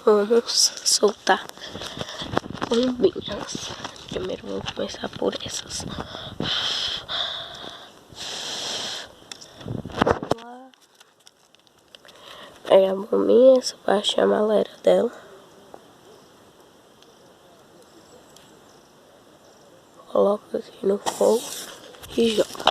vamos soltar bombinhas. Primeiro vou começar por essas. Vamos lá. Pega a bombinha, essa parte amarela dela. Coloca aqui no fogo e joga.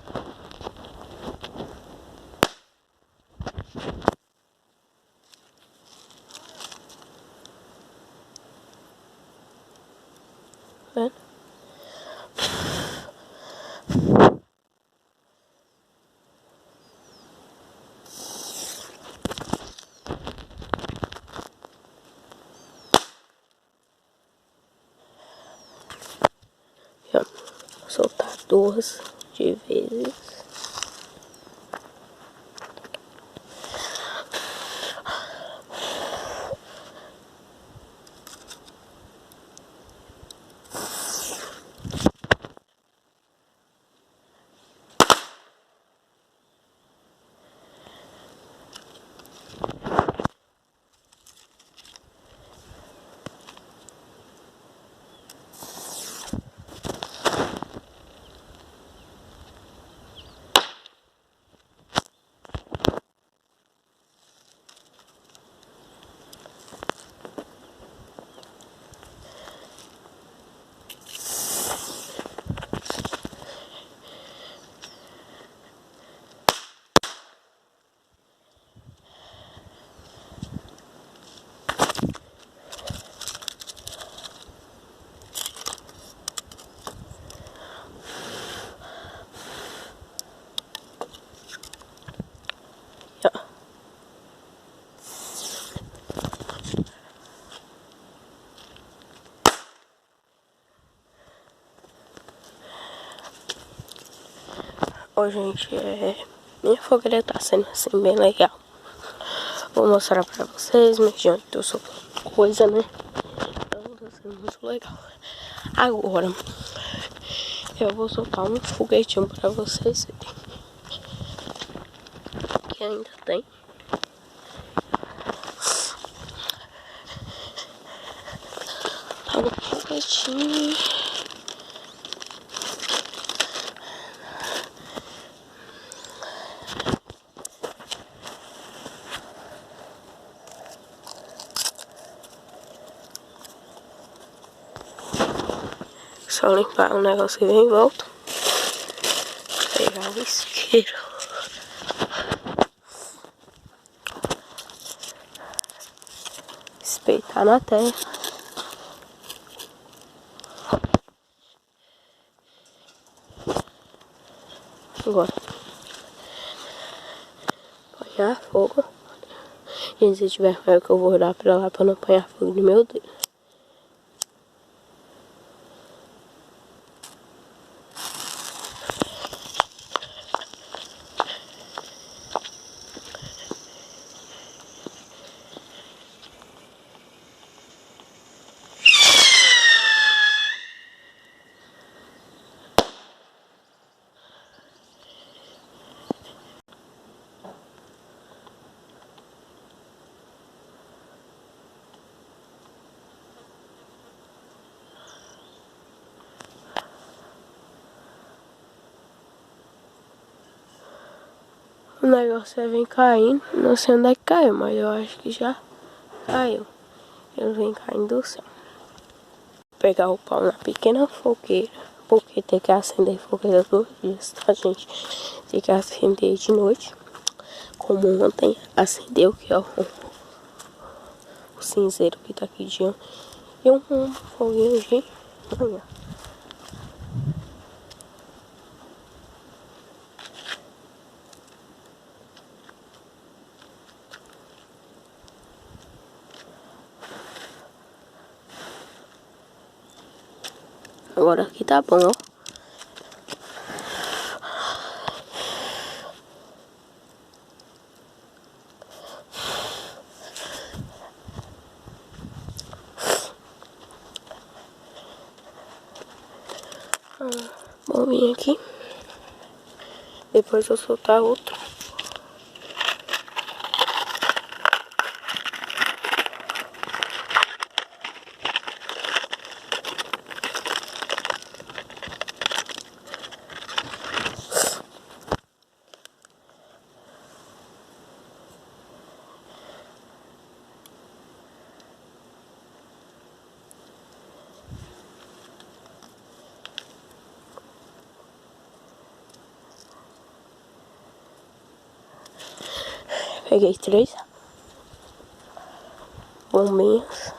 Vendo? Vou soltar 2 de vezes. Ó, gente, minha fogueira tá sendo assim bem legal. Vou mostrar pra vocês, mas gente, eu sou coisa, né? Então tá sendo muito legal. Agora, eu vou soltar um foguetinho pra vocês verem. Que ainda tem. Tá um foguetinho. Só limpar o negócio que vem em volta. Pegar o isqueiro. Espeitar na terra. Agora. Apanhar fogo. Gente, se tiver maior que eu vou olhar pra lá pra não apanhar fogo no meu dedo. O negócio é vem caindo. Não sei onde é que caiu, mas eu acho que já caiu. Ele vem caindo do céu. Vou pegar o pau na pequena fogueira. Porque tem que acender fogueira 2 dias, tá, gente? Tem que acender de noite. Como ontem acendeu aqui, ó. O cinzeiro que tá aqui de ontem. E um foguinho de manhã. Agora aqui tá bom, ó. Vamos vir aqui. Depois eu soltar outro. Peguei 3 bombinhas.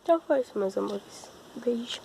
Então foi isso, meus amores. Beijo.